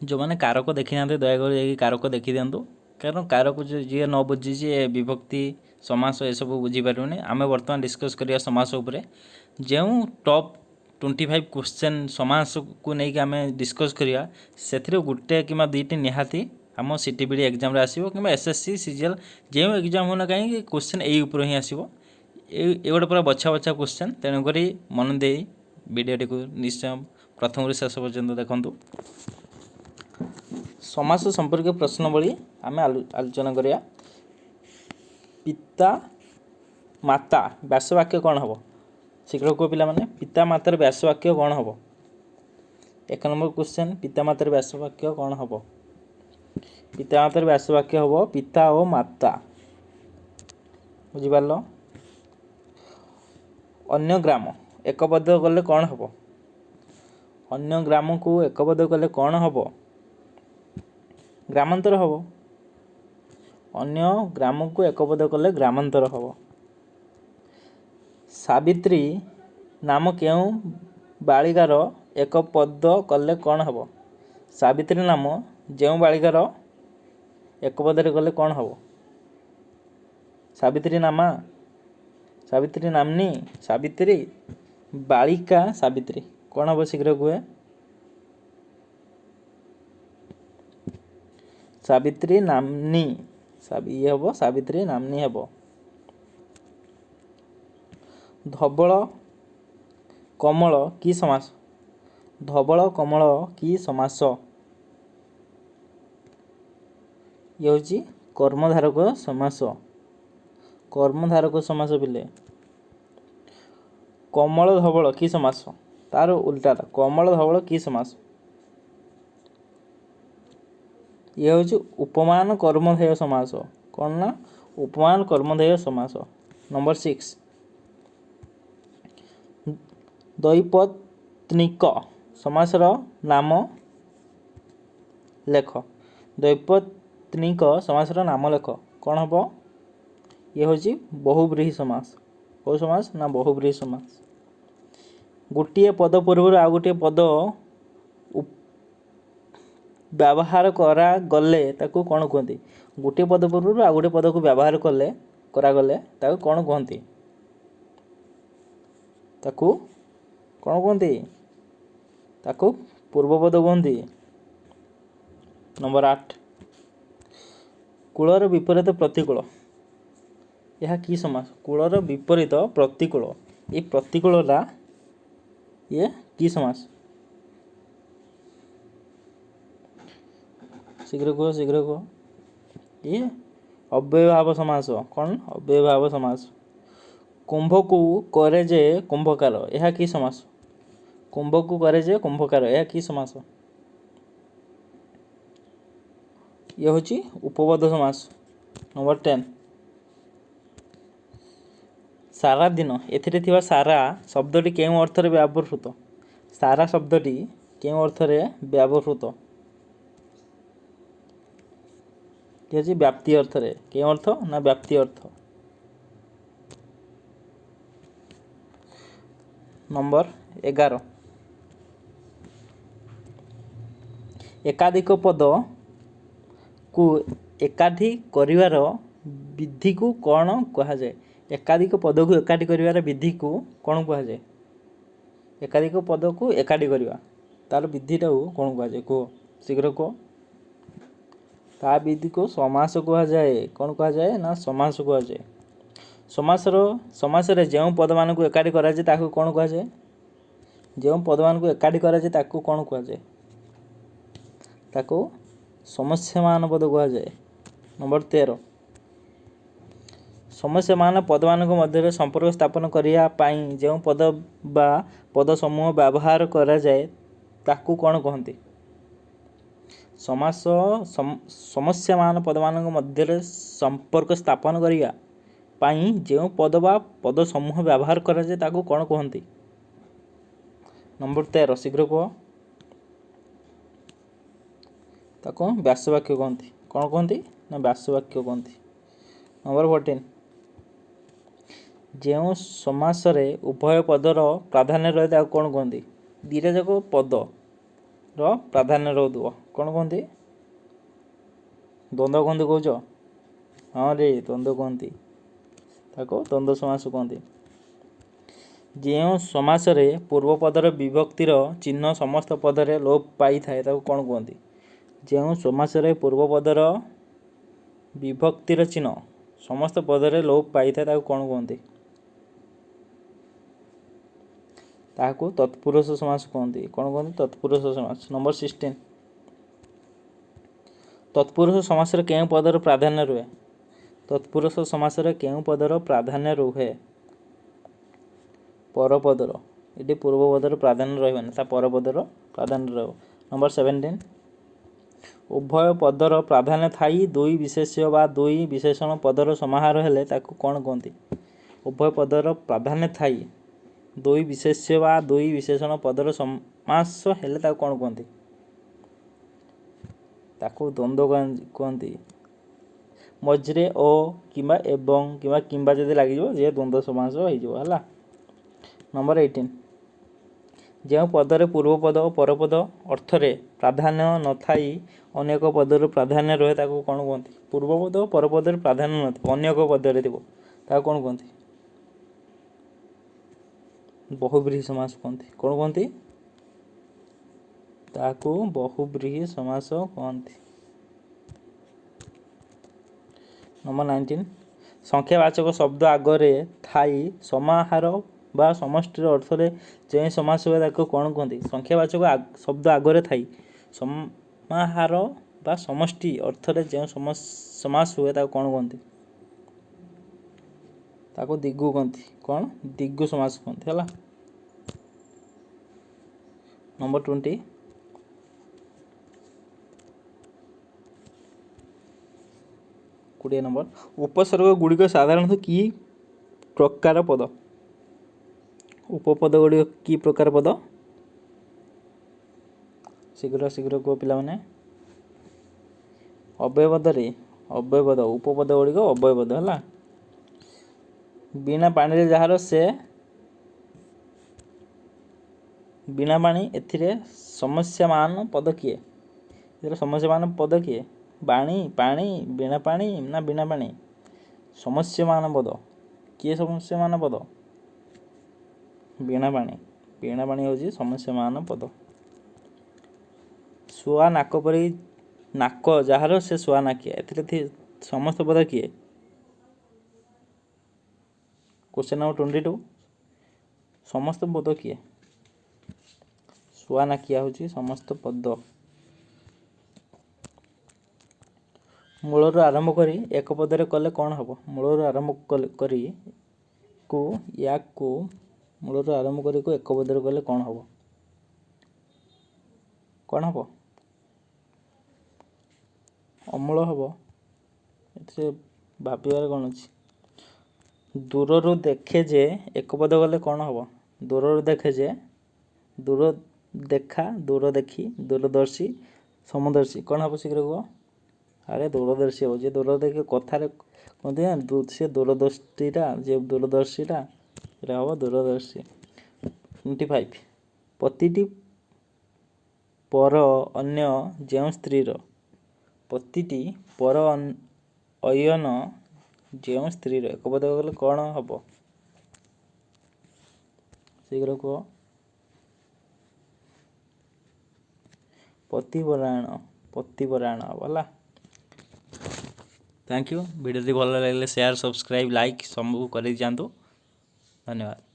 जो मैंने कारक देखी ना दयाकोरी जाकि कारक देखी दिंतु कारण कारक जी न बुझी विभक्ति समास ए सब बुझीपारे आम बर्तमान डिस्कस करिया समास उपरे जो टॉप 25 क्वेश्चन समास को लेकिन आम डिस्कस करिया से गोटे कि दुईटी निहाती आम सीटीबीडी एग्जाम रे आसीबो कि एसएससी सीजीएल जो एग्जाम होना कहीं क्वेश्चन यही ऊपर ही आसीबो ये गोटे पूरा बछा बछा क्वेश्चन तेणुक मन दे वीडियोटी को निश्चय प्रथम शेष पर्यंत देखंतु। समास संपर्क प्रश्नवली आम आलोचना करिया। पिता माता व्यासवाक्य कौन हम शीघ्र कह पिला माने पिता मातार व्यासवाक्य कौन हम। एक नंबर क्वेश्चन पिता मातार व्यासवाक्य कौन हम। पिता मातार व्यासवाक्य हम पिता और माता बुझिपार। अन्य ग्राम एक पद कले कौन हम। अन्य ग्राम को एक पद कले कौन हम ग्रामांतर हम। अन्य ग्राम को एक पद कले ग्रामांतर हम। सावित्री नाम क्यों बालिकार एक पद कले कौन हम। सावित्री नाम जो बालिकार एक पदरे कले कौन हम। सावित्री नामा सावित्री नामनी सावित्री बालिका सावित्री कौन हम शीघ्र कहे। सावित्री नामनी ये हम सावित्री नामनी हम। धवल कमल की समास। धवल कमल की समास ये हूँ कर्मधारक समास। कर्मधारक समास पिले कमल धवल की समास तार उल्टा कमल धवल की समास ये हूँ उपमान कर्मधेय समास। कौन ना उपमान कर्मधेय समास। नंबर 6 द्वैपत्निक समासर नाम लेख। द्वैपत्निक समासर नाम लेख कौन हम। ये हूँ बहुब्रीहि समास। कौ समास ना बहुब्रीहि समास। गोटे पद पूर्व आ गोटे पद व्यवहार करा गले ताकू कौन कहते। गोटे पद पूर्व आ गोटे पद को व्यवहार कले करागले ताकू कौन कहते ताकू कौन कहते ताकू पूर्वपद कहते। नंबर 8 कूलर विपरीत प्रतिकूल यह की समास। कूलर विपरीत प्रतिकूल ये प्रतिकूलता ये की समास शीघ्र कह ये अव्ययभाव समास। कौन अव्ययभाव समास। कुंभ को करे जे कुंभकार यह की समास। कुंभ को करे जे कुंभकार यह की समास ये हूँ उपपद समास। नंबर 10 सारा दिन एथिरे थिबा सारा शब्दटी केउं अर्थरे व्यवहृत। सारा शब्दटी केउं अर्थरे व्यवहृत ये हूँ व्याप्ति अर्थरे। केउं अर्थ ना व्याप्ति अर्थ। नंबर 11 एकाधिक पद को एकाठी करिवार विधि को कौन कहा जाए। एकाधिक पद को एकाठी करिवार विधि को कौन कहा जाए। एकाधिक पद को एकाठी करिवा तार विधिटा कौन कहा जाए कह शीघ्र कह। ता विधि को समास कहा जाए। कौन कहा जाए ना समास कहा जाए। समास रे जो पद मान को एकाठी करा जाए ताकू कौन कहा जाए। जो पद मान को एकाठी करा जाए ताकू कौन कहा जाए ताकू समस्यमान पद कहा जाए। नंबर 13 समस्यमान पद मान मध्य संपर्क स्थापन करने जो पद बा पद समूह व्यवहार करा जाए ताकू कौन कहते। समास समस्यमान पद मान मध्य संपर्क स्थापन करने जो पद बा पद समूह व्यवहार करा जाए ताकू कौन कहते। नंबर 13 शीघ्र कह ताको व्यासवाक्य कहते। कौन कहते ना व्यासवाक्य कहते। नंबर 14 जो समास रे उभय पदर प्राधान्य रहे ताको कौन कहते। दीटा जाक पद रो प्राधान्य रहुथिबो କ'ଣ କୁହନ୍ତି? ଦ୍ୱନ୍ଦ୍ୱ କୁହନ୍ତି କହୁଛ? ହଁ ରେ, ଦ୍ୱନ୍ଦ୍ୱ କୁହନ୍ତି, ତାକୁ ଦ୍ୱନ୍ଦ୍ୱ ସମାସ କୁହନ୍ତି। ଯେଉଁ ସମାସରେ ପୂର୍ବପଦର ବିଭକ୍ତିର ଚିହ୍ନ ସମସ୍ତ ପଦରେ ଲୋପ ପାଇଥାଏ ତାକୁ କ'ଣ କୁହନ୍ତି? ଯେଉଁ ସମାସରେ ପୂର୍ବପଦର ବିଭକ୍ତିର ଚିହ୍ନ ସମସ୍ତ ପଦରେ ଲୋପ ପାଇଥାଏ ତାକୁ କ'ଣ କୁହନ୍ତି? ତାହାକୁ ତତ୍ପୁରୁଷ ସମାସ କୁହନ୍ତି। କ'ଣ କୁହନ୍ତି? ତତ୍ପୁରୁଷ ସମାସ। ନମ୍ବର 16, ତତ୍ପୁରୁଷ ସମାସରେ କେଉଁ ପଦର ପ୍ରାଧାନ୍ୟ ରୁହେ? ତତ୍ପୁରୁଷ ସମାସରେ କେଉଁ ପଦର ପ୍ରାଧାନ୍ୟ ରୁହେ? ପରପଦର। ଏଠି ପୂର୍ବପଦର ପ୍ରାଧାନ୍ୟ ରହିବନି, ତା ପରପଦର ପ୍ରାଧାନ୍ୟ ରହିବ। ନମ୍ବର 17, ଉଭୟ ପଦର ପ୍ରାଧାନ୍ୟ ଥାଇ ଦୁଇ ବିଶେଷ୍ୟ ବା ଦୁଇ ବିଶେଷଣ ପଦର ସମାହାର ହେଲେ ତାକୁ କ'ଣ କୁହନ୍ତି? ଉଭୟ ପଦର ପ୍ରାଧାନ୍ୟ ଥାଇ ଦୁଇ ବିଶେଷ୍ୟ ବା ଦୁଇ ବିଶେଷଣ ପଦର ସମାସ ହେଲେ ତାକୁ କ'ଣ କୁହନ୍ତି? ତାକୁ ଦ୍ୱନ୍ଦ୍ୱ କୁହନ୍ତି। ମଝିରେ ଓ କିମ୍ବା ଏବଂ କିମ୍ବା କିମ୍ବା ଯଦି ଲାଗିଯିବ ଯେ ଦ୍ୱନ୍ଦ୍ୱ ସମାସ ହେଇଯିବ ହେଲା। ନମ୍ବର 18, ଯେଉଁ ପଦରେ ପୂର୍ବପଦ ଓ ପରପଦ ଅର୍ଥରେ ପ୍ରାଧାନ୍ୟ ନଥାଇ ଅନ୍ୟ ଏକ ପଦରେ ପ୍ରାଧାନ୍ୟ ରହେ ତାକୁ କ'ଣ କୁହନ୍ତି? ପୂର୍ବପଦ ଓ ପରପଦରେ ପ୍ରାଧାନ୍ୟ ନଥିବ, ଅନ୍ୟ ଏକ ପଦରେ ଥିବ, ତାକୁ କ'ଣ କୁହନ୍ତି? ବହୁବ୍ରୀହି ସମାସ କୁହନ୍ତି। କ'ଣ କୁହନ୍ତି? ତାହାକୁ ବହୁବ୍ରୀହି ସମାସ କୁହନ୍ତି। ନମ୍ବର 19, ସଂଖ୍ୟାବାଚକ ଶବ୍ଦ ଆଗରେ ଥାଇ ସମାହାର ବା ସମଷ୍ଟିର ଅର୍ଥରେ ଯେଉଁ ସମାସ ହୁଏ ତାକୁ କ'ଣ କୁହନ୍ତି? ସଂଖ୍ୟାବାଚକ ଶବ୍ଦ ଆଗରେ ଥାଇ ସମାହାର ବା ସମଷ୍ଟି ଅର୍ଥରେ ଯେଉଁ ସମାସ ହୁଏ ତାକୁ କ'ଣ କୁହନ୍ତି? ତାକୁ ଦିଗୁ କୁହନ୍ତି। କ'ଣ? ଦିଗୁ ସମାସ କୁହନ୍ତି ହେଲା। ନମ୍ବର 20, ନମ୍ବର ଉପସର୍ଗ ଗୁଡ଼ିକ ସାଧାରଣତଃ କି ପ୍ରକାର ପଦ? ଉପପଦ ଗୁଡ଼ିକ କି ପ୍ରକାର ପଦ? ଶୀଘ୍ର କୁହ ପିଲାମାନେ। ଅବ୍ୟୟପଦରେ ଅବ୍ୟୟପଦ, ଉପପଦ ଗୁଡ଼ିକ ଅବ୍ୟୟପଦ ହେଲା। ବିନା ପାଣିରେ ଯାହାର ସେ ବିନା ପାଣି, ଏଥିରେ ସମସ୍ୟାମାନ ପଦ କିଏ? ଏଥିରେ ସମସ୍ୟାମାନ ପଦ କିଏ? ବାଣୀ, ପାଣି, ବିନା ପାଣି ନା ବିନା ପାଣି? ସମସ୍ୟମାନ ପଦ କିଏ? ସମସ୍ୟମାନ ପଦ ବିନା ପାଣି। ବିନା ପାଣି ହେଉଛି ସମସ୍ୟମାନ ପଦ। ଶୁଆ ନାକ ପରି ନାକ ଯାହାର ସେ ଶୁଆ ନାକିଆ, ଏଥିରେ ସମସ୍ତ ପଦ କିଏ? କ୍ୱେଶ୍ଚନ୍ ନମ୍ବର 22, ସମସ୍ତ ପଦ କିଏ? ଶୁଆ ନାକିଆ ହେଉଛି ସମସ୍ତ ପଦ। ମୂଳରୁ ଆରମ୍ଭ କରି ଏକ ପଦରେ କଲେ କ'ଣ ହେବ? ମୂଳରୁ ଆରମ୍ଭ କରି ମୂଳରୁ ଆରମ୍ଭ କରି ଏକ ପଦରେ କଲେ କ'ଣ ହେବ? କ'ଣ ହେବ? ଅମୂଳ ହେବ। ଏଥିରେ ଭାବିବାର କ'ଣ ଅଛି? ଦୂରରୁ ଦେଖେ ଯେ ଏକ ପଦ ଗଲେ କ'ଣ ହେବ? ଦୂରରୁ ଦେଖେ ଯେ, ଦୂର ଦେଖା, ଦୂର ଦେଖି, ଦୂରଦର୍ଶୀ, ସମଦର୍ଶୀ, କ'ଣ ହେବ ଶୀଘ୍ର କୁହ? ଆରେ ଦୂରଦର୍ଶୀ ହେବ। ଯେ ଦୂରଦର୍ଶୀ କଥାରେ କୁହନ୍ତି ନା ସେ ଦୂରଦର୍ଶୀଟା, ଯେ ଦୂରଦର୍ଶୀଟା ସେଟା ହେବ ଦୂରଦର୍ଶୀ। 25, ପ୍ରତିଟି ପର ଅନ୍ୟ ଯେଉଁ ସ୍ତ୍ରୀର, ପ୍ରତିଟି ପର ଅୟନ ଯେଉଁ ସ୍ତ୍ରୀର ଏକ ପଦ ଗଲେ କ'ଣ ହେବ? ଶୀଘ୍ର କୁହ। ପତିପରାୟଣ ହେବ ହେଲା। Thank you. ଭିଡ଼ିଓଟି ଭଲ ଲାଗିଲେ ସେୟାର, ସବସ୍କ୍ରାଇବ୍, ଲାଇକ୍ ସବୁ କରିଯାଆନ୍ତୁ। ଧନ୍ୟବାଦ।